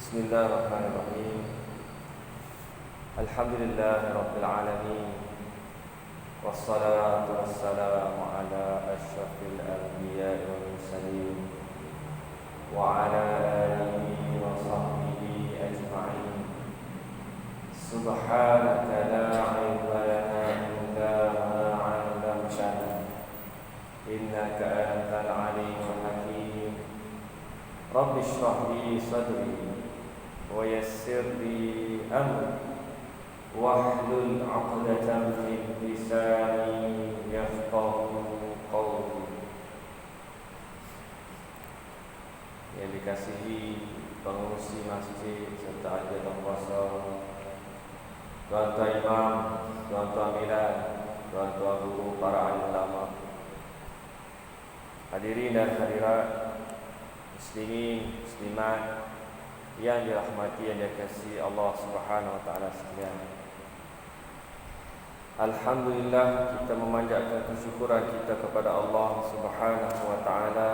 Bismillahirrahmanirrahim. Alhamdulillahirabbil alamin. Wassalatu wassalamu ala asyrafil anbiya'i wal mursalin wa ala alihi wa sahbihi ajma'in. Subhanaka la 'ilma lana illa ma 'allamtana innaka antal 'alimul hakim. Rabbi shrah li sadri wa yassir li amri wahlul 'uqdatam min lisani yafqahu qawli. Yang dikasihi pengurusi masjid serta ajaran puasa, tuan-tuan imam, tuan-tuan milad, tuan-tuan guru, para ulama, hadirin dan hadirat, muslimin, muslimat yang dirahmati dan dikasihi Allah Subhanahu wa taala sekalian. Alhamdulillah, kita memanjatkan kesyukuran kita kepada Allah Subhanahu wa taala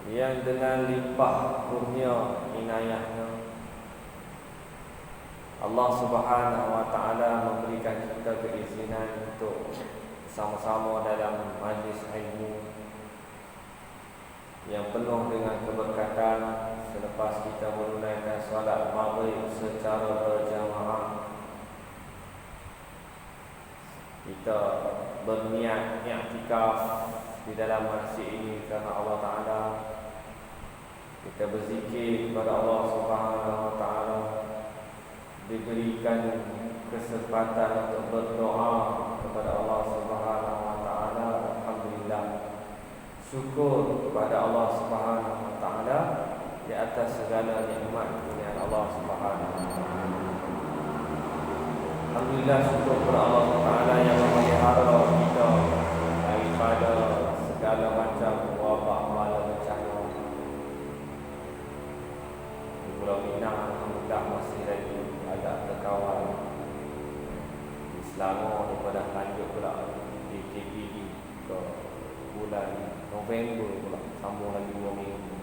yang dengan limpah kurnia inayahnya Allah Subhanahu wa taala memberikan kita keizinan untuk sama-sama dalam majlis ilmu yang penuh dengan keberkatan selepas kita menunaikan solat maghrib secara berjamaah. Kita berniat i'tikaf di dalam masjid ini kerana Allah Ta'ala. Kita berzikir kepada Allah Subhanahu wa taala, diberikan kesempatan untuk berdoa kepada Allah Subhanahu wa taala. Alhamdulillah, syukur kepada Allah Subhanahu wa taala di atas segala nikmat yang Allah Subhanahu wa taala. Alhamdulillah, syukur kepada Allah Subhanahu wa taala yang memelihara kita daripada segala macam wabak malapetaka. Di Pulau Pinang alhamdulillah masih lagi agak terkawal. Di Selangor daripada lanjut pula di KPD ke bulan November pula, sambung lagi 2 minggu.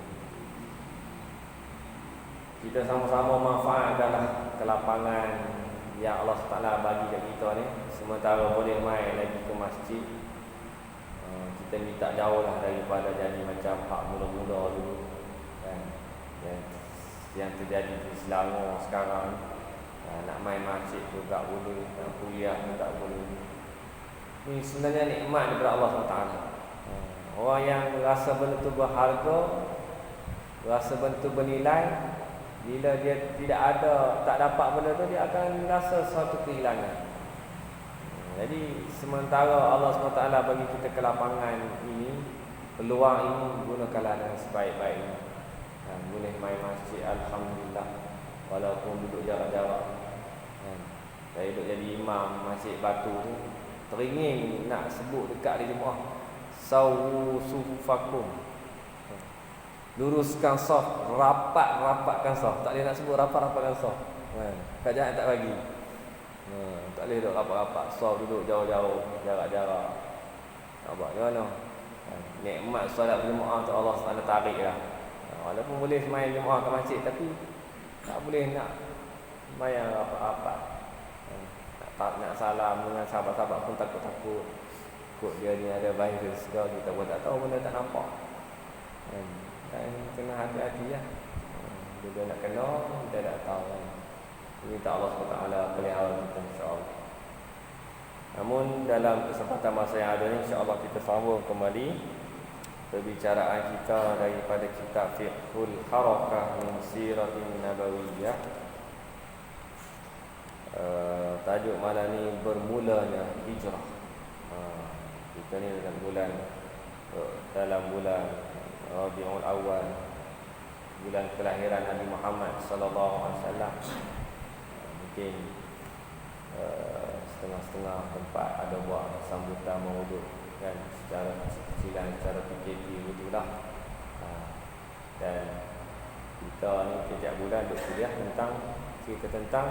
Kita sama-sama manfaatkanlah kelapangan yang Allah Taala bagi kat kita ni. Sementara boleh main lagi ke masjid, kita minta jauhlah daripada jadi macam hak mula-mula dulu kan, yang terjadi di Selangor sekarang. Nak main masjid tu tak boleh, nak kuliah pun tak boleh. Ni sebenarnya nikmat daripada Allah SWT. Orang yang rasa benda tu berharga, rasa benda tu bernilai, bila dia tidak ada, tak dapat benda tu, dia akan rasa suatu kehilangan. Jadi sementara Allah SWT bagi kita kelapangan ini, peluang ini, gunakanlah dengan sebaik-baiknya. Boleh main masjid, alhamdulillah, walaupun duduk jarak-jarak. Saya duduk jadi imam masjid Batu tu, teringin nak sebut dekat di jemaah, sawu sufakum, luruskan saf, rapatkan saf. Tak boleh nak sebut rapatkan saf. Kerajaan tak bagi. Tak boleh duduk rapat-rapat saf, duduk jauh-jauh, jarak-jarak. Nampak ke mana? Nikmat solat berjemaah tu Allah SWT tarik lah. Walaupun boleh main jemaah ke masjid, tapi tak boleh nak main rapat-rapat. Nak salam dengan sahabat-sahabat pun takut-takut. Kod dia ni ada virus ke, kita pun tak tahu, benda tak nampak. Dan kena hati-hati lah. Bila nak kena, kita tak tahu kan. Minta Allah SWT pelihara kita, insyaAllah. Namun dalam kesempatan masa yang ada ni, insyaAllah kita sambung kembali perbicaraan kita daripada kitab Fiqhul Harakah min Siratin Nabawiyah. Tajuk malam ni bermulanya hijrah. Kita ni dalam bulan Rabiul Awal, bulan kelahiran Nabi Muhammad sallallahu alaihi wasallam. Mungkin setengah-setengah tempat ada buat sambutan maulud kan, secara kecil-kecilan, secara PKP begitulah. Dan kita ni setiap bulan duk kuliah tentang cerita tentang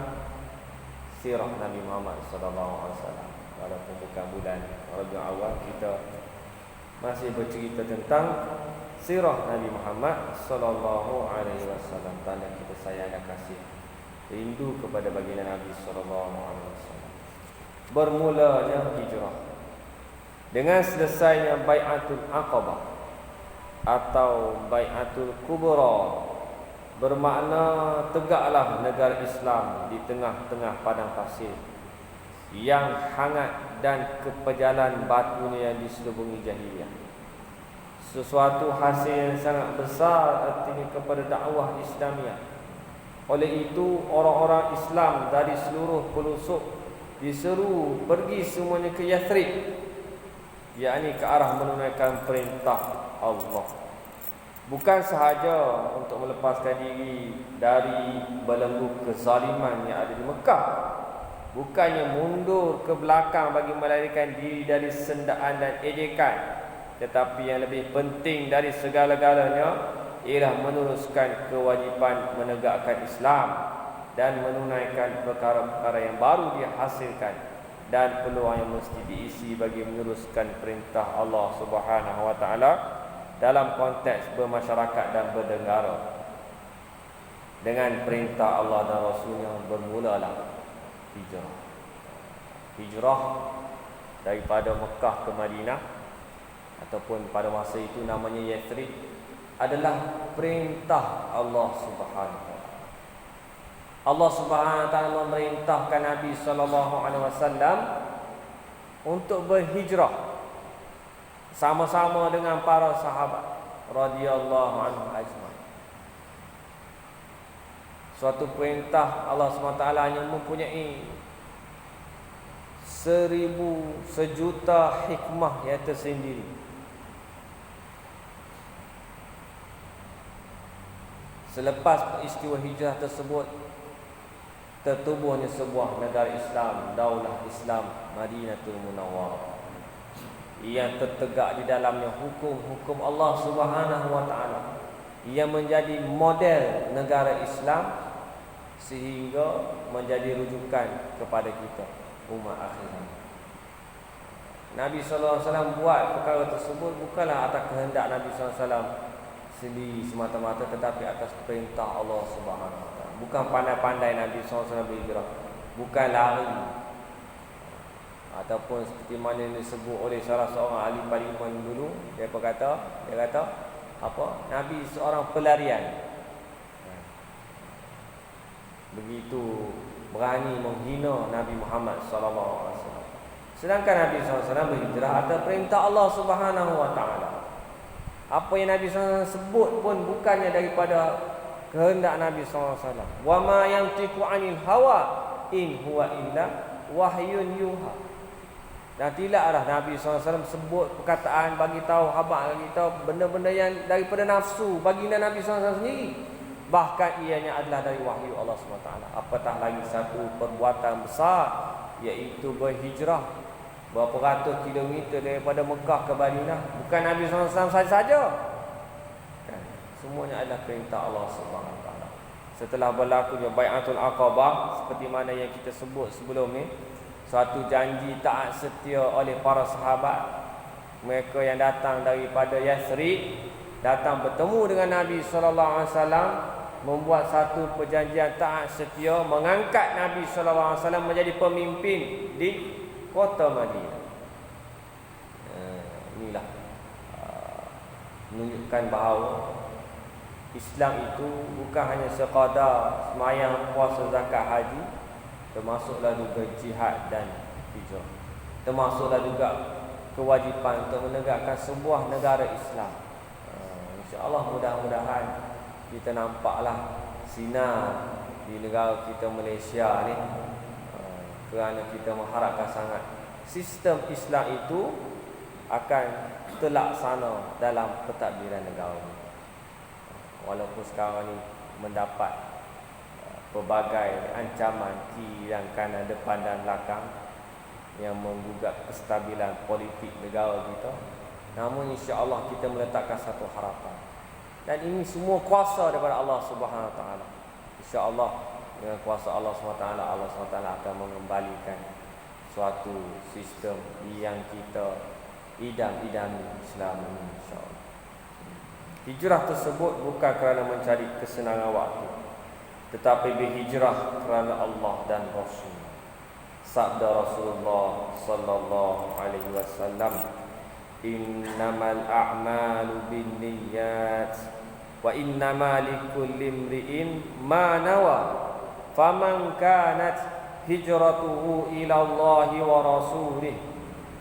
sirah Nabi Muhammad sallallahu alaihi wasallam. Walaupun bukan bulan Rabiul Awal, kita masih bercerita tentang sirah Nabi Muhammad sallallahu alaihi wasallam. Tanda kita sayang dan kasih, rindu kepada baginda Nabi sallallahu alaihi wasallam. Bermulanya hijrah dengan selesainya Bai'atul Aqabah atau Bai'atul Kubra, bermakna tegaklah negara Islam di tengah-tengah padang pasir yang hangat dan kepejalan batunya yang diselubungi jahiliyah. Sesuatu hasil yang sangat besar artinya kepada dakwah Islamiah. Oleh itu orang-orang Islam dari seluruh pelosok diseru pergi semuanya ke Yathrib, yakni ke arah menunaikan perintah Allah. Bukan sahaja untuk melepaskan diri dari belenggu kezaliman yang ada di Mekah, bukannya mundur ke belakang bagi melarikan diri dari sendaan dan ejekan, tetapi yang lebih penting dari segala-galanya ialah meneruskan kewajipan menegakkan Islam dan menunaikan perkara-perkara yang baru dihasilkan dan peluang yang mesti diisi bagi meneruskan perintah Allah Subhanahu wa taala dalam konteks bermasyarakat dan bernegara. Dengan perintah Allah dan Rasulnya bermulalah hijrah. Hijrah daripada Mekah ke Madinah, ataupun pada masa itu namanya Yathrib, adalah perintah Allah Subhanahu wa taala. Allah Subhanahu wa taala memerintahkan Nabi sallallahu alaihi wasallam untuk berhijrah sama-sama dengan para sahabat radhiyallahu anhum ajma'in. Suatu perintah Allah SWT hanya mempunyai 1000 sejuta hikmah yang tersendiri. Selepas peristiwa hijrah tersebut, tertubuhnya sebuah negara Islam, Daulah Islam Madinatul Munawwarah, yang tertegak di dalamnya hukum-hukum Allah Subhanahu wa taala, yang menjadi model negara Islam sehingga menjadi rujukan kepada kita umat akhirat. Nabi sallallahu alaihi wasallam buat perkara tersebut bukanlah atas kehendak Nabi sallallahu alaihi wasallam sendiri semata-mata, tetapi atas perintah Allah Subhanahu wa taala. Bukan pandai-pandai Nabi sallallahu alaihi wasallam berhijrah, bukan lari, ataupun seperti mana yang disebut oleh salah seorang ahli parlimen dulu, dia kata apa? Nabi seorang pelarian. Begitu berani menghina Nabi Muhammad sallallahu alaihi wasallam. Sedangkan Nabi sallallahu alaihi wasallam berhijrah atas perintah Allah Subhanahu wa taala. Apa yang Nabi sallallahu alaihi wasallam sebut pun bukannya daripada kehendak Nabi sallallahu alaihi wasallam. Wa ma yantiqu 'anil hawa in huwa illa wahyun yuha. Dan tidaklah Nabi SAW sebut perkataan bagi tahu khabar, bagi tahu benda-benda yang daripada nafsu baginda Nabi SAW sendiri. Bahkan ianya adalah dari wahyu Allah SWT. Apatah lagi satu perbuatan besar, iaitu berhijrah berapa ratus kilometer daripada Mekah ke Madinah. Bukan Nabi SAW saja-saja, semuanya adalah perintah Allah SWT. Setelah berlakunya Bai'atul Aqabah, seperti mana yang kita sebut sebelum ni, suatu janji taat setia oleh para sahabat mereka yang datang daripada Yathrib, datang bertemu dengan Nabi sallallahu alaihi wasallam, membuat satu perjanjian taat setia, mengangkat Nabi sallallahu alaihi wasallam menjadi pemimpin di kota Madinah. Inilah menunjukkan bahawa Islam itu bukan hanya sekadar sembahyang, puasa, zakat, haji, termasuklah juga jihad dan hijrah. Termasuklah juga kewajipan untuk menegakkan sebuah negara Islam. InsyaAllah mudah-mudahan kita nampaklah sinar di negara kita Malaysia ni, kerana kita mengharapkan sangat sistem Islam itu akan terlaksana dalam pentadbiran negara ini. Walaupun sekarang ni mendapat pelbagai ancaman kiri dan kanan, depan dan belakang yang menggugat kestabilan politik negara kita, namun insya-Allah kita meletakkan satu harapan, dan ini semua kuasa daripada Allah Subhanahu Wa Taala. Insya-Allah dengan kuasa Allah Subhanahu Wa Taala, Allah Subhanahu Wa Taala akan mengembalikan suatu sistem yang kita idam-idam Islam ini, insya-Allah. Hijrah tersebut bukan kerana mencari kesenangan waktu, tetapi berhijrah kerana Allah dan Rasul. Sabda Rasulullah sallallahu alaihi wasallam, innamal a'malu binniyat wa innama likulli imri'in ma nawa faman kanat hijratuhu ila Allah wa rasulih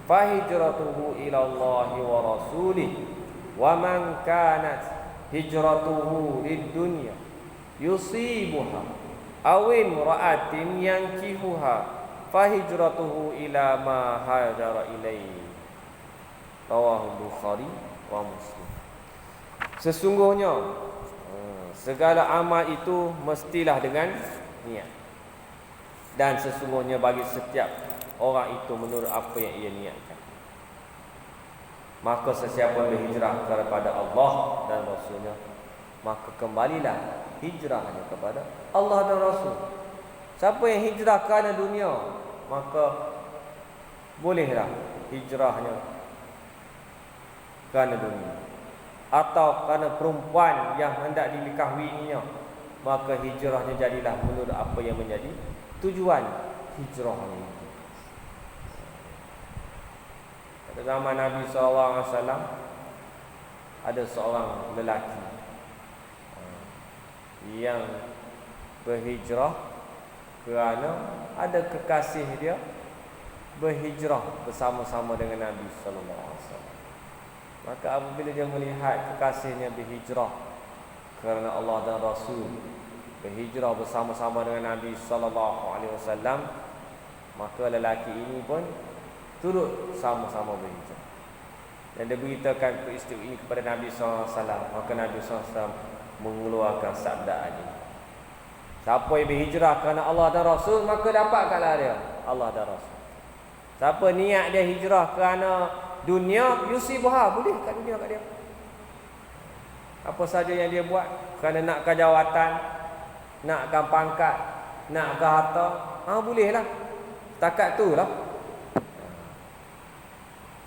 fahijratuhu ila Allah wa rasulih wa man kanat hijratuhu lid-dunya yusibuha aw imra'atin yankihuha fahijratuhu ila ma hajara ilaihi. Rawahu Bukhari wa Muslim. Sesungguhnya segala amal itu mestilah dengan niat. Dan sesungguhnya bagi setiap orang itu menurut apa yang ia niatkan. Maka sesiapa berhijrah kepada Allah dan Rasulnya, maka kembalilah hijrahnya kepada Allah dan Rasul. Siapa yang hijrah kerana dunia, maka bolehlah hijrahnya kerana dunia. Atau kerana perempuan yang hendak dinikahinya, maka hijrahnya jadilah menurut apa yang menjadi tujuan hijrahnya itu. Pada zaman Nabi SAW, ada seorang lelaki yang berhijrah kerana ada kekasih dia berhijrah bersama-sama dengan Nabi SAW. Maka apabila dia melihat kekasihnya berhijrah kerana Allah dan Rasul, berhijrah bersama-sama dengan Nabi SAW, maka lelaki ini pun turut sama-sama berhijrah. Dan dia beritakan peristiwa ini kepada Nabi SAW. Maka Nabi SAW mengeluarkan sabda ini, siapa yang berhijrah kerana Allah dan Rasul, maka dapatkanlah dia Allah dan Rasul. Siapa niat dia hijrah kerana dunia, yusibuha, boleh kat dunia kat dia. Apa saja yang dia buat kerana nakkan jawatan, nakkan pangkat, nakkan harta, bolehlah. Takat tu lah.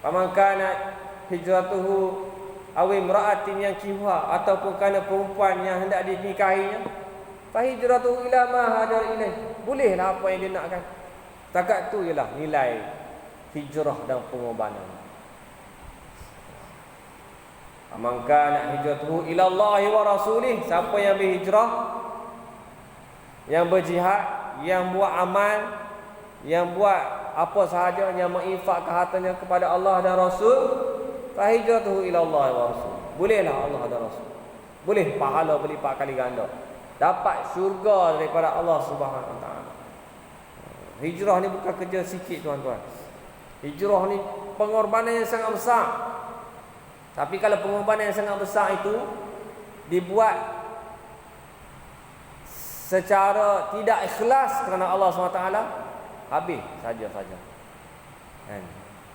Faman kana hijratuhu aw imra'atin yankihuha, ataupun kerana perempuan yang hendak dinikahinya, fa hijratuhu ila ma hajar ilaih. Bolehlah apa yang dia nakkan. Takat tu ialah nilai hijrah dan pengorbanan. Man kana hijratuhu ila Allah wa rasulih, siapa yang berhijrah, yang berjihad, yang buat amal, yang buat apa sahaja, yang menginfakkan hartanya kepada Allah dan Rasul, fa hijratuhu ila Allah wa rasul. Bolehlah Allah dan Rasul. Boleh pahala berlipat kali ganda. Dapat syurga daripada Allah Subhanahu wa taala. Hijrah ni bukan kerja sikit, tuan-tuan. Hijrah ni pengorbanan yang sangat besar. Tapi kalau pengorbanan yang sangat besar itu dibuat secara tidak ikhlas kerana Allah SWT, habis saja-saja. Kan?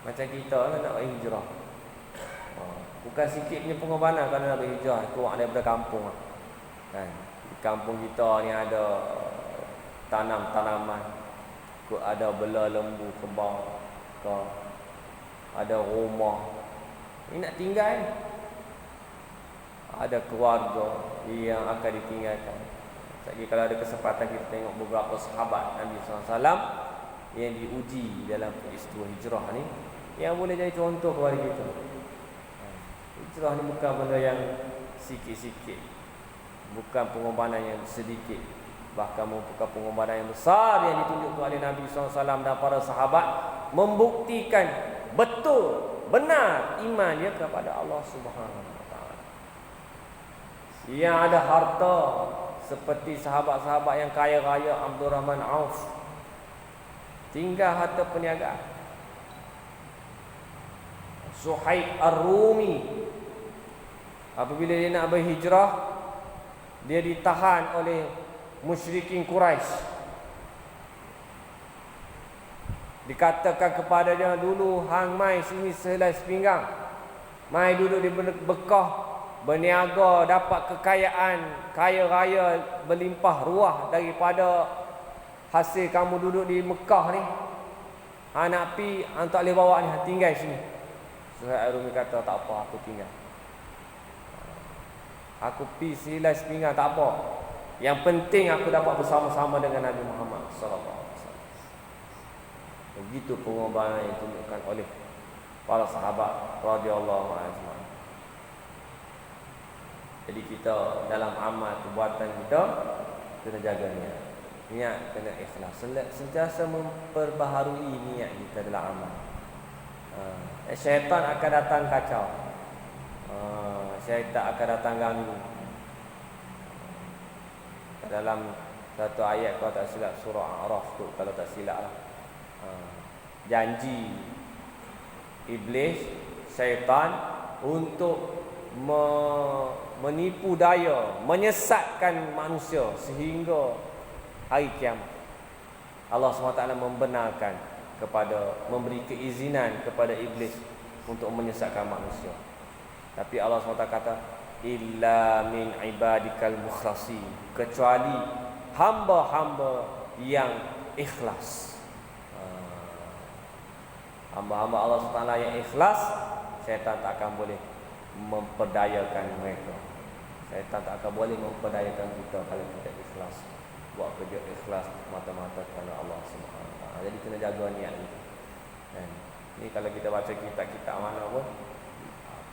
Macam kita nak hijrah. Bukan sikitnya pengorbanan kerana nak berhijrah, keluar daripada kampung. Kan? Di kampung kita ni ada tanam-tanaman, ada bela lembu, kebang, ada rumah. Ini nak tinggal, ada keluarga yang akan ditinggalkan. Lagi kalau ada kesempatan kita tengok beberapa sahabat Nabi SAW yang diuji dalam peristiwa hijrah ni, yang boleh jadi contoh kepada kita. Hijrah ni bukan benda yang sikit-sikit, bukan pengorbanan yang sedikit, bahkan merupakan pengorbanan yang besar yang ditunjukkan oleh Nabi SAW dan para sahabat, membuktikan betul benar iman dia kepada Allah Subhanahu wa taala. Yang ada harta seperti sahabat-sahabat yang kaya raya Abdurrahman Auf, tinggal harta perniagaan. Suhaib Ar-Rumi, apabila dia nak berhijrah, dia ditahan oleh musyrikin Quraisy. Dikatakan kepada dia, dulu hang mai sini sehelai sepinggang, mai duduk di Mekah, berniaga, dapat kekayaan, kaya raya berlimpah ruah daripada hasil kamu duduk di Mekah ni. Hang nak pi, hang tak boleh bawa ni, hang tinggal sini. Suhaib Rumi kata, tak apa, aku tinggal. Aku pergi silai sepinggan, tak apa. Yang penting aku dapat bersama-sama dengan Nabi Muhammad sallallahu alaihi wasallam. Begitu pengorbanan yang ditunjukkan oleh para sahabat radhiyallahu anhum. Jadi kita dalam amal perbuatan kita kena jaga niat. Niat kena ikhlas. Sentiasa memperbaharui niat kita dalam amal. Syaitan akan datang kacau. Syaitan akan datang ganggu. Dalam satu ayat kalau tak silap surah A'raf tu, kalau tak silap lah, janji iblis, syaitan untuk menipu daya, menyesatkan manusia sehingga hari kiamat. Allah SWT membenarkan kepada, memberi keizinan kepada iblis untuk menyesatkan manusia. Tapi Allah SWT kata, illa min ibadikal mukhlasin, kecuali hamba-hamba yang ikhlas. Hamba-hamba Allah SWT yang ikhlas, syaitan tak akan boleh memperdayakan mereka. Syaitan tak akan boleh memperdayakan kita kalau kita ikhlas, buat kerja ikhlas mata-mata kerana Allah SWT. Jadi kena jaga niat ni. Dan ni kalau kita baca kitab-kitab mana pun,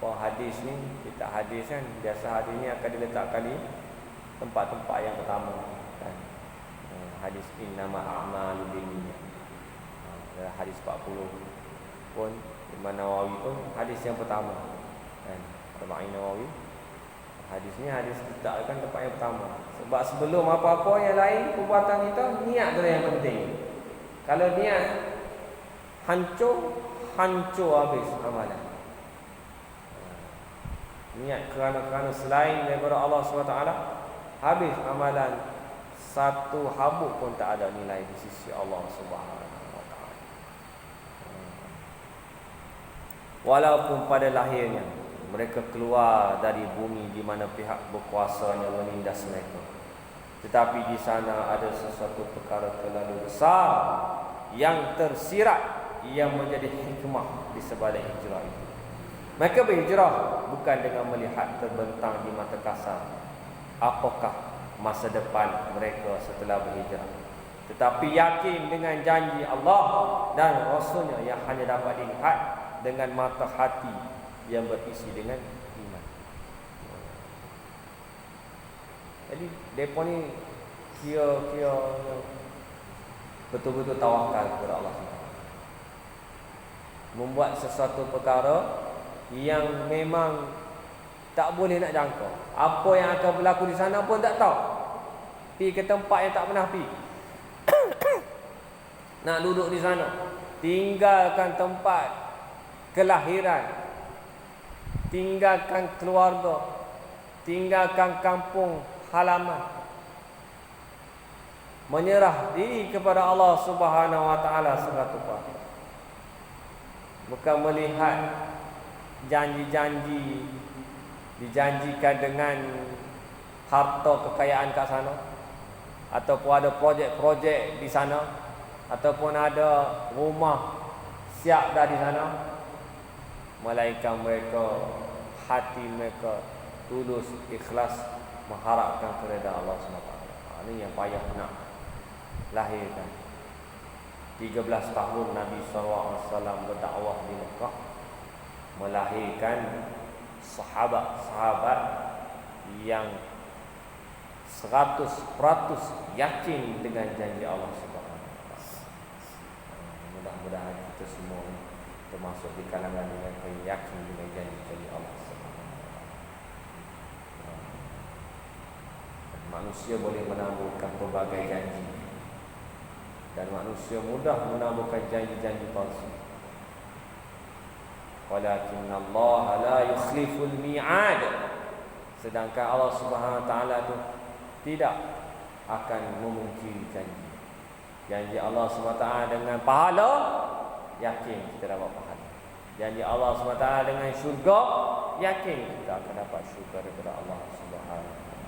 apa hadis ni, kitab hadis kan, biasa hadis ni akan diletakkan di tempat-tempat yang pertama kan. Hadis innamal a'malu binniyat. Dalam hadis 40 pun Imam Nawawi pun hadis yang pertama kan. Al-Ma'in Nawawi, hadis ni hadis kita kan tempat yang pertama. Sebab sebelum apa-apa yang lain perbuatan kita, niat tu yang penting. Kalau niat hancur habis amalan. Niat kerana selain daripada Allah SWT, habis amalan, satu habuk pun tak ada nilai di sisi Allah SWT. Walaupun pada lahirnya mereka keluar dari bumi di mana pihak berkuasanya menindas mereka, tetapi di sana ada sesuatu perkara terlalu besar yang tersirat, yang menjadi hikmah di sebalik hijrah itu. Mereka berhijrah bukan dengan melihat terbentang di mata kasar apakah masa depan mereka setelah berhijrah, tetapi yakin dengan janji Allah dan Rasulnya yang hanya dapat dilihat dengan mata hati yang berisi dengan iman. Jadi mereka ni kira-kira betul-betul tawakal kepada Allah, membuat sesuatu perkara yang memang tak boleh nak jangka. Apa yang akan berlaku di sana pun tak tahu. Pergi ke tempat yang tak pernah pergi. Nak duduk di sana, tinggalkan tempat kelahiran, tinggalkan keluarga, tinggalkan kampung halaman, menyerah diri kepada Allah Subhanahu Wa Taala 100%. Bukan melihat janji-janji dijanjikan dengan harta kekayaan kat sana, ataupun ada projek-projek di sana, ataupun ada rumah siap dah di sana, melainkan mereka, hati mereka tulus ikhlas mengharapkan keredaan Allah SWT. Ini yang payah nak lahirkan. 13 tahun Nabi SAW berdakwah di Mekah, melahirkan sahabat-sahabat yang 100% yakin dengan janji Allah Subhanahu Wa Taala. Mudah-mudahan kita semua termasuk di kalangan yang yakin dengan janji Allah Subhanahu Wa Taala. Manusia boleh menaburkan pelbagai janji, dan manusia mudah menaburkan janji-janji palsu. Walakinna Allah la yukhliful mi'ad. Sedangkan Allah Subhanahu Wa Taala itu tidak akan memungkiri janji. Janji Allah Subhanahu Wa Taala dengan pahala, yakin kita dapat pahala. Janji Allah Subhanahu Wa Taala dengan syurga, yakin kita akan dapat syurga daripada Allah Subhanahu Wa Taala.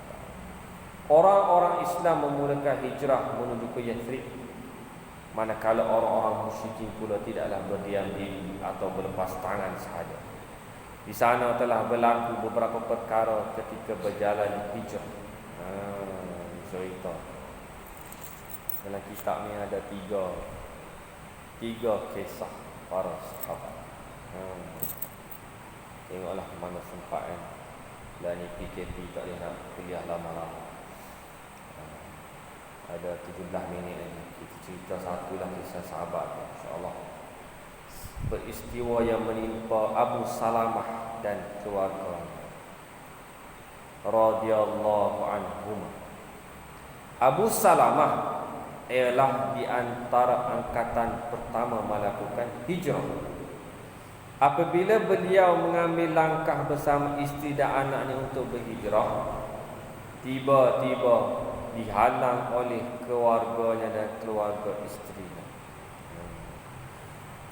Orang-orang Islam memulakan hijrah menuju ke Yathrib, manakala orang-orang musyrikin pula tidaklah berdiam diri atau berlepas tangan sahaja. Di sana telah berlaku beberapa perkara ketika berjalan hijrah. Cerita dalam kitab ni ada tiga kisah para sahabat. Tengoklah mana sempat kan. Dan ni PKP tak boleh nak kuliah lama-lama. Ada 17 minit lagi. Kita cerita satu lah kisah sahabat, insya-Allah. Peristiwa yang menimpa Abu Salamah dan keluarga radhiyallahu anhum. Abu Salamah ialah di antara angkatan pertama melakukan hijrah. Apabila beliau mengambil langkah bersama isteri dan anaknya untuk berhijrah, tiba-tiba dihalang oleh keluarganya dan keluarga isterinya.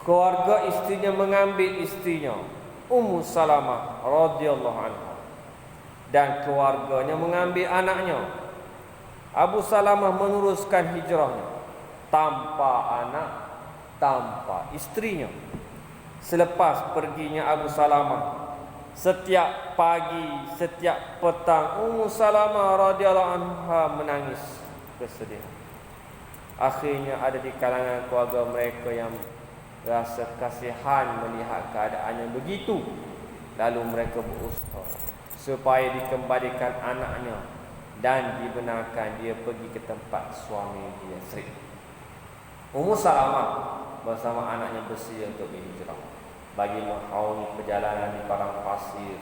Keluarga isterinya mengambil isterinya, Ummu Salamah radhiyallahu anha, dan keluarganya mengambil anaknya. Abu Salamah meneruskan hijrahnya tanpa anak, tanpa isterinya. Selepas perginya Abu Salamah, setiap pagi, setiap petang, Ummu Salamah radhiyallahu anha menangis kesedihan. Akhirnya ada di kalangan keluarga mereka yang rasa kasihan melihat keadaannya begitu. Lalu mereka berusaha supaya dikembalikan anaknya dan dibenarkan dia pergi ke tempat suami dia Yasrib. Ummu Salamah bersama anaknya bersedia untuk berhijrah bagi menghalangi perjalanan di padang pasir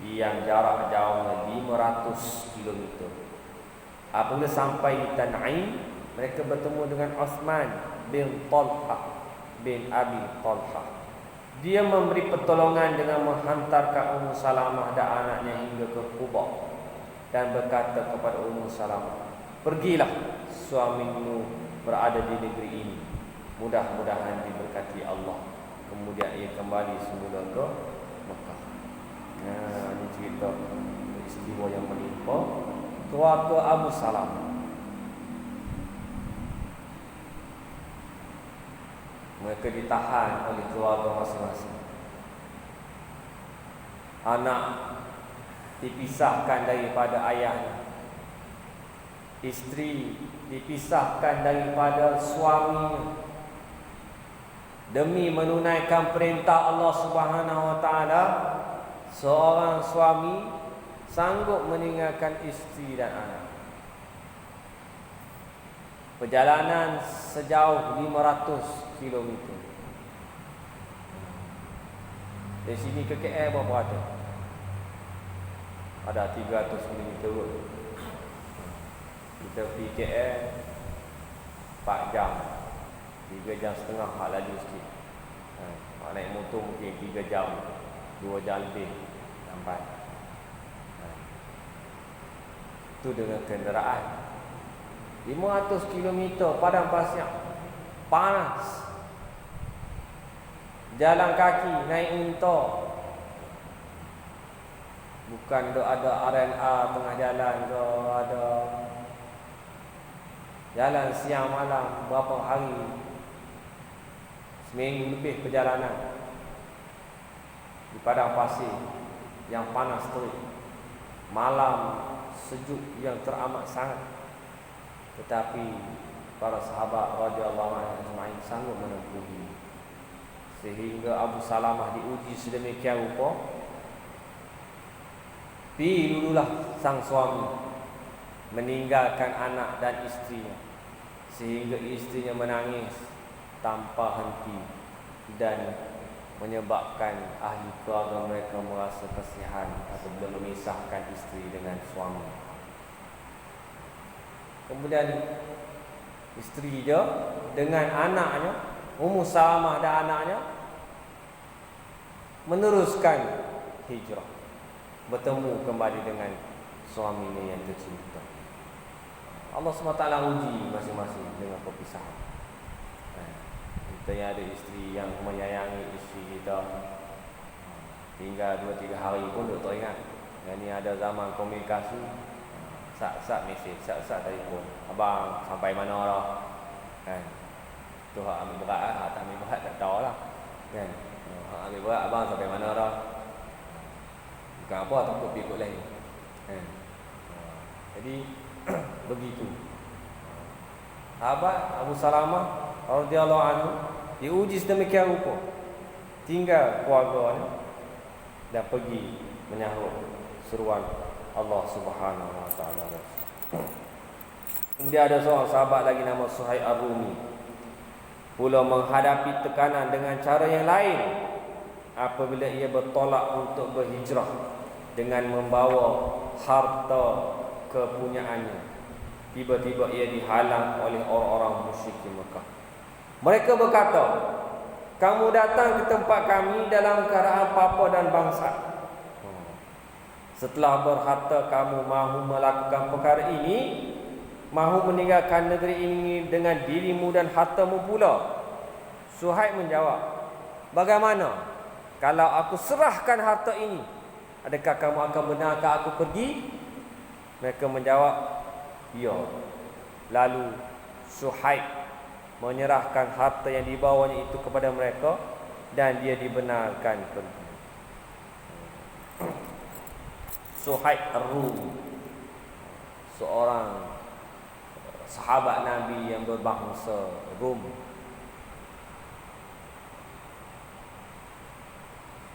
yang jarak jauhnya 500 km. Apabila sampai di Tan'im, mereka bertemu dengan Uthman bin Talha bin Abi Talha. Dia memberi pertolongan dengan menghantarkan Ummu Salamah dan anaknya hingga ke Quba dan berkata kepada Ummu Salamah, "Pergilah, suamimu berada di negeri ini. Mudah-mudahan diberkati Allah." Kemudian ia kembali semula ke Mekah. Ini cerita peristiwa yang menimpa keluarga Abu Salamah. Mereka ditahan oleh keluarga masing-masing. Anak dipisahkan daripada ayahnya. Isteri dipisahkan daripada suaminya. Demi menunaikan perintah Allah Subhanahu wa taala, seorang suami sanggup meninggalkan isteri dan anak. Perjalanan sejauh 500 km. Dari sini ke KL berapa ada? Ada 300 km. Kita pergi KL 4 jam, 3 jam setengah hak laju sikit. Naik motor mungkin 3 jam, 2 jam lebih sampai. Itu dengan kenderaan 500 km padang pasir, panas. Jalan kaki, naik unta. Bukan ada RNA tengah jalan ke, ada jalan siang malam berapa hari, seminggu lebih perjalanan di padang pasir yang panas terik, malam sejuk yang teramat sangat. Tetapi para sahabat radhiyallahu anhum sanggup menempuhi, sehingga Abu Salamah diuji sedemikian rupa. Dululah sang suami meninggalkan anak dan isterinya, sehingga isterinya menangis tanpa henti dan menyebabkan ahli keluarga mereka merasa kasihan apabila memisahkan isteri dengan suami. Kemudian isteri dia dengan anaknya, Ummu Salamah dan anaknya, meneruskan hijrah, bertemu kembali dengan suaminya yang tercinta. Allah SWT uji masing-masing dengan perpisahan. Kita yang ada isteri yang menyayangi isteri kita, tinggal 2-3 hari pun tak ingat. Yang ni ada zaman komunikasi, sat mesej, sat telefon. Abang sampai mana dah? Kan? Tu hak ambil berat lah, hak tak ambil berat tak tahu lah. Kan? Hak ambil berat, abang sampai mana dah? Bukan apa, takut ikut lain. Jadi begitu. Sahabat Abu Salamah radhiyallahu anhu diuji sedemikian rupa, tinggal keluarganya dan pergi menyahut seruan Allah Subhanahu wa taala. Kemudian ada seorang sahabat lagi nama Suhaib Ar-Rumi, pula menghadapi tekanan dengan cara yang lain apabila ia bertolak untuk berhijrah dengan membawa harta kepunyaannya. Tiba-tiba ia dihalang oleh orang-orang musyrik Mekah. Mereka berkata, "Kamu datang ke tempat kami dalam keadaan papa dan bangsa. Setelah berharta kamu mahu melakukan perkara ini, mahu meninggalkan negeri ini dengan dirimu dan hartamu pula." Suhaib menjawab, "Bagaimana kalau aku serahkan harta ini? Adakah kamu akan benarkan aku pergi?" Mereka menjawab, "Ya." Lalu Suhaib menyerahkan harta yang dibawanya itu kepada mereka dan dia dibenarkan pergi. Suhaib Ar-Rumi, seorang sahabat Nabi yang berbangsa Rom,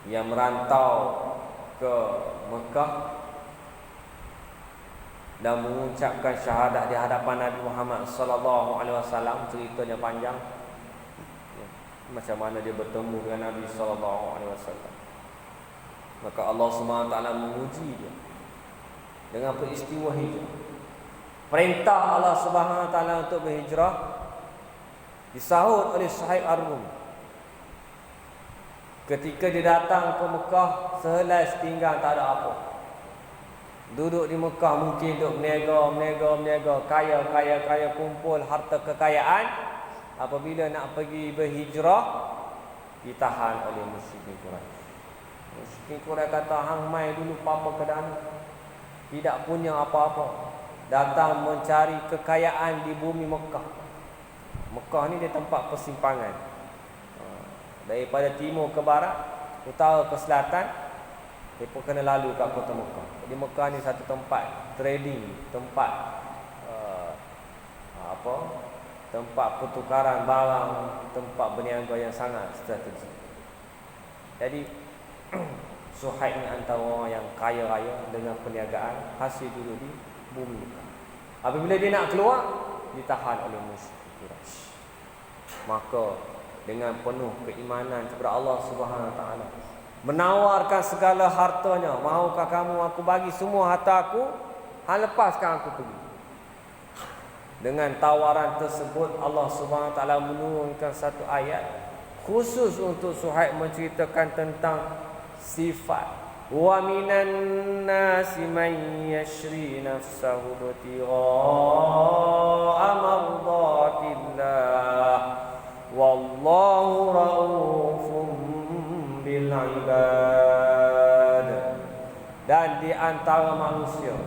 yang merantau ke Mekah dan mengucapkan syahadah di hadapan Nabi Muhammad sallallahu alaihi wasallam. Ceritanya panjang, macam mana dia bertemu dengan Nabi sallallahu alaihi wasallam. Maka Allah Subhanahu wa taala menguji dia dengan peristiwa hijrah. Perintah Allah Subhanahu wa taala untuk berhijrah disahut oleh Suhaib Ar-Rumi. Ketika dia datang ke Mekah, sehelai setinggal tak ada apa. Duduk di Mekah mungkin duduk berniaga, kaya, kumpul harta kekayaan. Apabila nak pergi berhijrah, ditahan oleh musyrikin Quraisy. Musyrikin Quraisy kata, "Hang mai dulu papa ke dana. Tidak punya apa-apa. Datang mencari kekayaan di bumi Mekah." Mekah ni dia tempat persimpangan. Daripada timur ke barat, utara ke selatan, mereka kena lalu kat kota Mekah. Jadi Mekah ni satu tempat trading, tempat tempat pertukaran barang, tempat berniaga yang sangat strategik. Jadi Suhaib ni antara orang yang kaya raya dengan perniagaan, hasil dulu di bumi Mekah. Apabila dia nak keluar, ditahan oleh musyrik Quraisy. Maka dengan penuh keimanan kepada Allah Subhanahu wa taala, menawarkan segala hartanya, "Mahukah kamu aku bagi semua harta aku, hang lepaskan aku pergi?" Dengan tawaran tersebut, Allah Subhanahu wa taala menurunkan satu ayat khusus untuk Suhaib, menceritakan tentang sifat, "Wa minan nasi man yashri nafsahu ibtigha'a mardatillah wallahu raufum bil ibad." Dan di antara manusia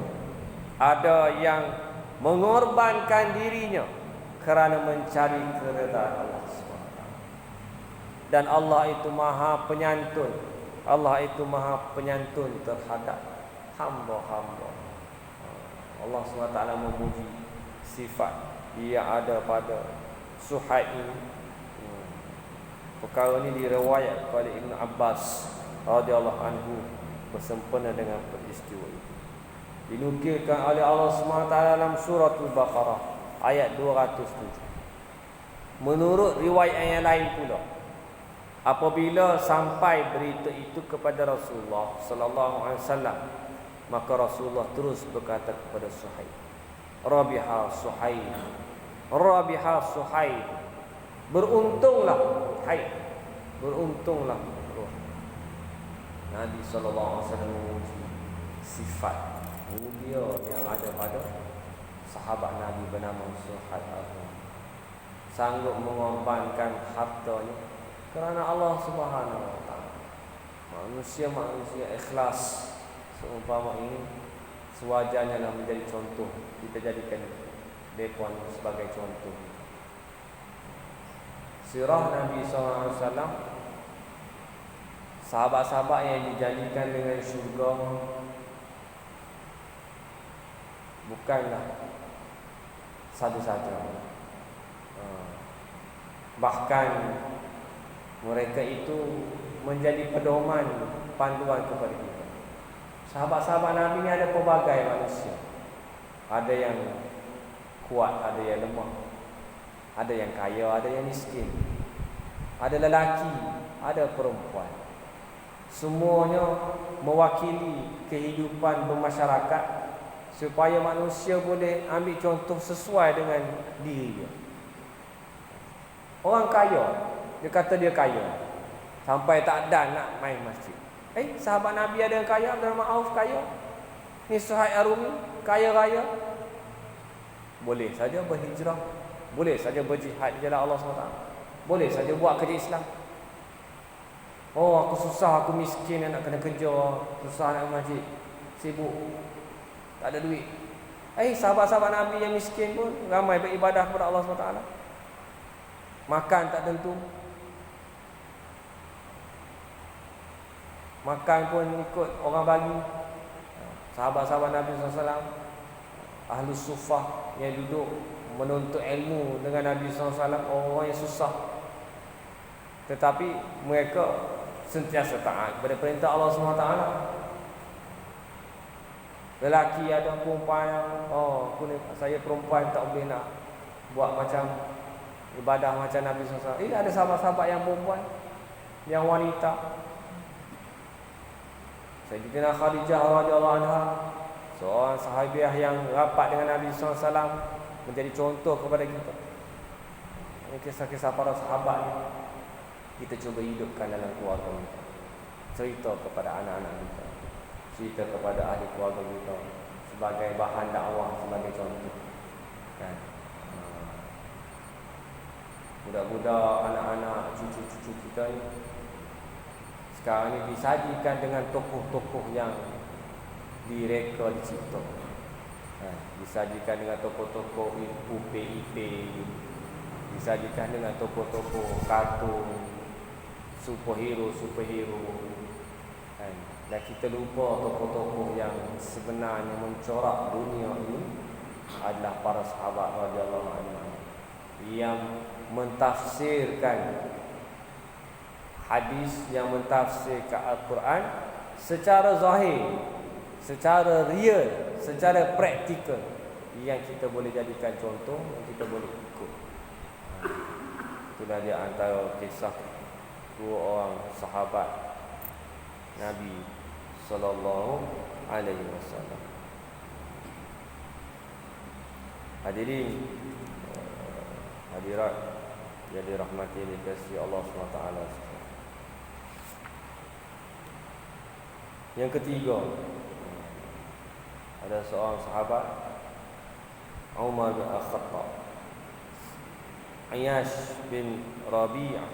ada yang mengorbankan dirinya kerana mencari keredaan Allah SWT. Dan Allah itu maha penyantun. Allah itu maha penyantun terhadap hamba-hamba. Allah SWT memuji sifat yang ada pada Suhaib ini. Perkara ini diriwayatkan oleh Ibn Abbas radhiyallahu anhu bersempena dengan peristiwa itu. Dinukilkan oleh Allah SWT dalam suratul Baqarah ayat 207. Menurut riwayat yang lain pula, apabila sampai berita itu kepada Rasulullah sallallahu alaihi wasallam, maka Rasulullah terus berkata kepada Suhaib, "Rabiha Suhaib, Rabiha Suhaib." Beruntunglah Suhaib, beruntunglah. Nabi sallallahu alaihi wasallam menguji sifat mulia yang ada pada sahabat Nabi bernama Suhaib, sanggup mengorbankan hartanya kerana Allah Subhanahu wa taala. Manusia ikhlas seumpama ini sewajarnya lah menjadi contoh. Kita jadikan mereka sebagai contoh. Sirah Nabi SAW sahabat-sahabat yang dijadikan dengan syurga bukanlah satu-satu. Bahkan mereka itu menjadi pedoman, panduan kepada kita. Sahabat-sahabat Nabi ni ada pelbagai manusia. Ada yang kuat, ada yang lemah. Ada yang kaya, ada yang miskin. Ada lelaki, ada perempuan. Semuanya mewakili kehidupan bermasyarakat supaya manusia boleh ambil contoh sesuai dengan diri dia. Orang kaya, dia kata dia kaya, sampai tak ada nak main masjid. Sahabat Nabi ada yang kaya, Abdul Ma'af kaya, ni Suhaib Ar-Rumi kaya raya. Boleh saja berhijrah, boleh saja berjihad di jalan Allah SWT, boleh saja buat kerja Islam. Aku susah, aku miskin, nak kena kerja, susah nak masjid, sibuk, tak ada duit. Sahabat-sahabat Nabi yang miskin pun ramai beribadah kepada Allah SWT. Makan tak tentu, makan pun ikut orang bagi. Sahabat-sahabat Nabi SAW, Ahlus Suffah yang duduk menuntut ilmu dengan Nabi SAW, orang yang susah, tetapi mereka sentiasa taat kepada perintah Allah SWT. Lelaki ada, perempuan, saya perempuan tak boleh nak buat macam ibadah macam Nabi SAW. Ada sahabat-sahabat yang perempuan, yang wanita. Sayyidina Khadijah radhiyallahu anha, seorang sahabiah yang rapat dengan Nabi SAW, menjadi contoh kepada kita. Ini kisah-kisah para sahabat ni kita cuba hidupkan dalam keluarga kita. Cerita kepada anak-anak kita, cerita kepada ahli keluarga kita, sebagai bahan dakwah, sebagai contoh, kan? Budak-budak, anak-anak, cucu-cucu kita ni sekarang ni disajikan dengan tokoh-tokoh yang direka, dicipta. Disajikan dengan tokoh-tokoh UPIP, disajikan dengan tokoh-tokoh kartun, superhero. Dan kita lupa tokoh-tokoh yang sebenarnya mencorak dunia ini adalah para sahabat radhiyallahu anhum yang mentafsirkan hadis, yang mentafsirkan Al-Quran secara zahir, secara real, secara praktikal, yang kita boleh jadikan contoh, yang kita boleh ikut. Itulah dia antara kisah dua orang sahabat Nabi sallallahu alaihi wasallam. Hadirin, hadirat yang dirahmati dan dikasihi Allah SWT. Yang ketiga, ada seorang sahabat, Umar bin Al-Khattab, Ayyash bin Rabi'ah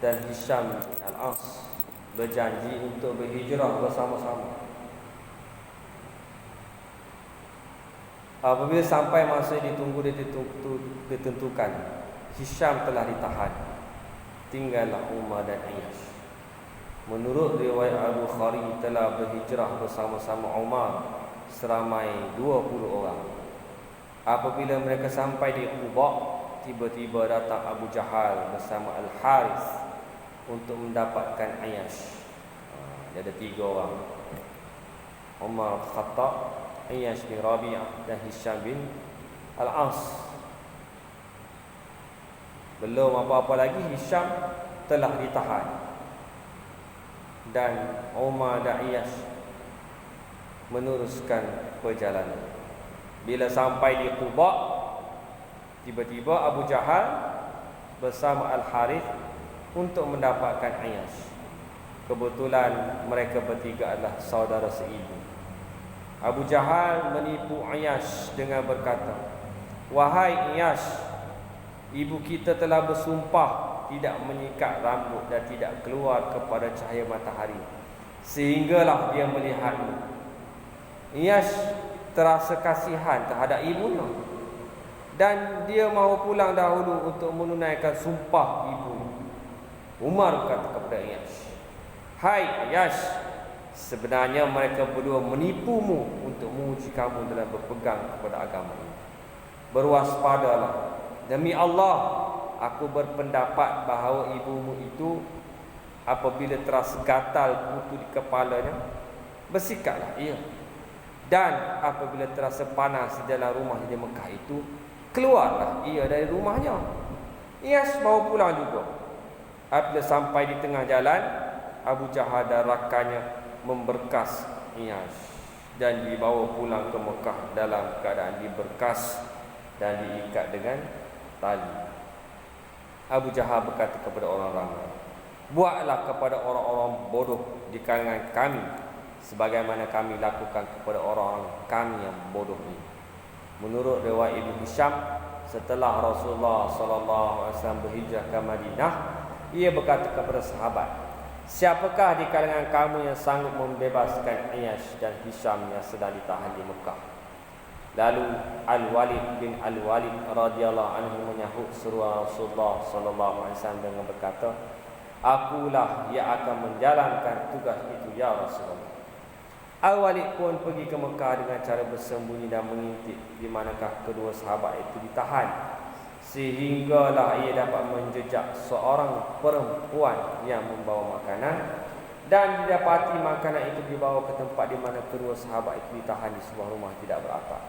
dan Hisham Al-As berjanji untuk berhijrah bersama-sama. Apabila sampai masa ditentukan, Hisham telah ditahan, tinggallah Umar dan Ayyash. Menurut riwayat Al-Bukhari, telah berhijrah bersama-sama Umar seramai 20 orang. Apabila mereka sampai di Quba, tiba-tiba datang Abu Jahal bersama Al-Harith untuk mendapatkan Ayyash. Dia ada 3 orang, Umar Khattab, Ayyash bin Rabi'ah dan Hisham bin Al-As. Belum apa-apa lagi, Hisham telah ditahan, dan Umar dan Ayyash meneruskan perjalanan. Bila sampai di Quba, tiba-tiba Abu Jahal bersama Al-Harith untuk mendapatkan Ayyash. Kebetulan mereka bertiga adalah saudara seibu. Abu Jahal menipu Ayyash dengan berkata, "Wahai Ayyash, ibu kita telah bersumpah tidak menyikat rambut dan tidak keluar kepada cahaya matahari, sehinggalah dia melihatmu." Ayyash terasa kasihan terhadap ibunya, dan dia mahu pulang dahulu untuk menunaikan sumpah ibu. Umar berkata kepada Iyash, "Hai Iyash, sebenarnya mereka berdua menipumu untuk menguji kamu dalam berpegang kepada agama ini. Berwaspadalah. Demi Allah, aku berpendapat bahawa ibumu itu apabila terasa gatal kutu di kepalanya, bersikaplah ia. Dan apabila terasa panas di dalam rumah di Mekah itu, keluarlah ia dari rumahnya." Iyash bawa pulang juga. Apabila sampai di tengah jalan, Abu Jahal dan rakannya memberkas Iyash dan dibawa pulang ke Mekah dalam keadaan diberkas dan diikat dengan tali. Abu Jahal berkata kepada orang ramai, "Buatlah kepada orang-orang bodoh di kalangan kami sebagaimana kami lakukan kepada orang-orang kami yang bodoh ini." Menurut riwayat Ibnu Hisham, setelah Rasulullah SAW berhijrah ke Madinah, ia berkata kepada sahabat, "Siapakah di kalangan kamu yang sanggup membebaskan Iyash dan Hisham yang sedang ditahan di Mekah?" Lalu Al-Walid bin Al-Walid radhiyallahu anhu menyahut seruan Rasulullah SAW dengan berkata, "Akulah yang akan menjalankan tugas itu ya Rasulullah." Al-Walid pun pergi ke Mekah dengan cara bersembunyi dan mengintip di manakah kedua sahabat itu ditahan, sehinggalah ia dapat menjejak seorang perempuan yang membawa makanan, dan didapati makanan itu dibawa ke tempat di mana kedua sahabat itu ditahan di sebuah rumah tidak beratap.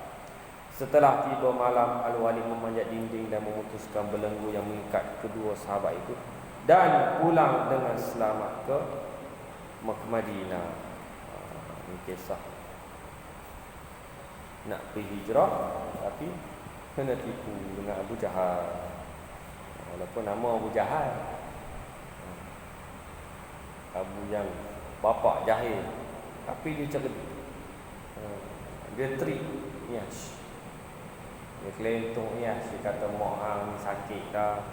Setelah tiba malam, Al-Walid memanjat dinding dan memutuskan belenggu yang mengikat kedua sahabat itu dan pulang dengan selamat ke Madinah. Ini kisah nak pergi hijrah tapi kena tipu dengan Abu Jahal. Walaupun nama Abu Jahal, Abu yang bapa jahil, tapi dia cerdik. Dia trik Iyash. Dia kelentung Iyash. Dia kata Mu'ang sakit dah,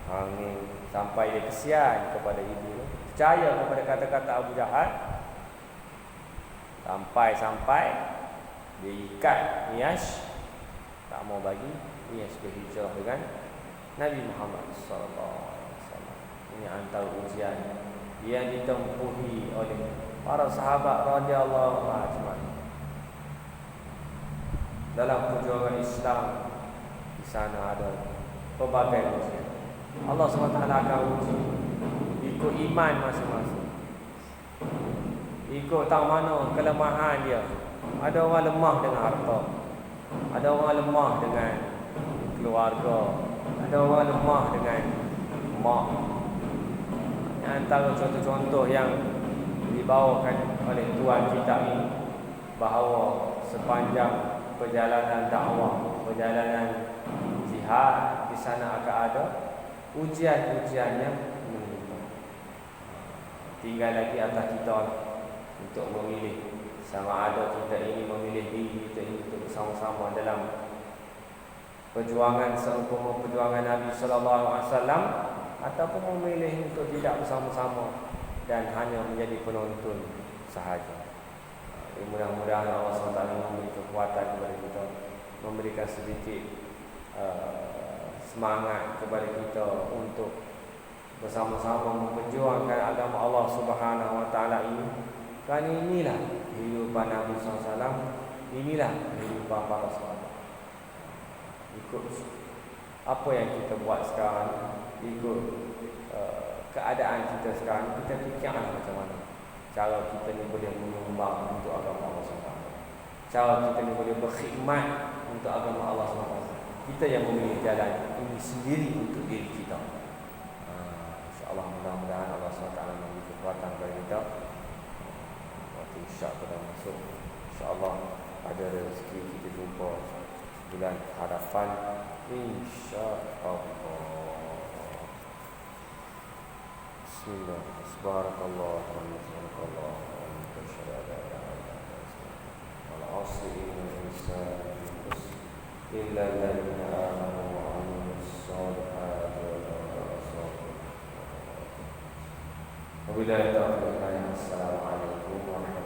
angin, sampai dia kesian kepada ibu. Percaya kepada kata-kata Abu Jahal. Sampai dia ikat Iyash, tak mau bagi Iyash berhijrah dengan Nabi Muhammad SAW. Ini antara ujian yang ditempuhi oleh para sahabat radhiyallahu anhum dalam perjuangan Islam. Di sana ada pelbagai ujian. Allah SWT akan uji ikut iman masing-masing, ikut tahu mana kelemahan dia. Ada orang lemah dengan harta, ada orang lemah dengan keluarga, ada orang lemah dengan mak. Antara contoh-contoh yang dibawakan oleh Tuhan kita ini, bahawa sepanjang perjalanan dakwah, perjalanan jihad, di sana akan ada ujian-ujiannya menimpa. Tinggal lagi atas kita untuk memilih, sama ada kita ini memilih diri kita ini untuk bersama-sama dalam perjuangan seumpama perjuangan Nabi sallallahu alaihi wasallam, ataupun memilih untuk tidak bersama-sama dan hanya menjadi penonton sahaja. Mudah-mudahan Allah SWT memberi kekuatan kepada kita, memberikan sedikit semangat kepada kita untuk bersama-sama memperjuangkan agama Allah Subhanahu Wa Taala ini. Kerana inilah kehidupan Nabi SAW, inilah kehidupan para sahabat. Ikut apa yang kita buat sekarang, ikut keadaan kita sekarang, kita fikirlah macam mana cara kita ni boleh menyumbang untuk agama Allah SWT, cara kita ni boleh berkhidmat untuk agama Allah SWT. Kita yang memilih jalan ini sendiri untuk diri kita. InsyaAllah, mudah-mudahan Allah SWT memberi kekuatan kepada kita. Waktu isyak pada masuk, InsyaAllah ada rezeki kita jumpa bulan harapan, InsyaAllah. Bismillah. Subhanakallah wa bihamdika asyhadu an la ilaha illa anta astaghfiruka wa atubu ilaik. إلا الذين آمنوا وعملوا الصالحات وبالله التوفيق. السلام عليكم ورحمة الله.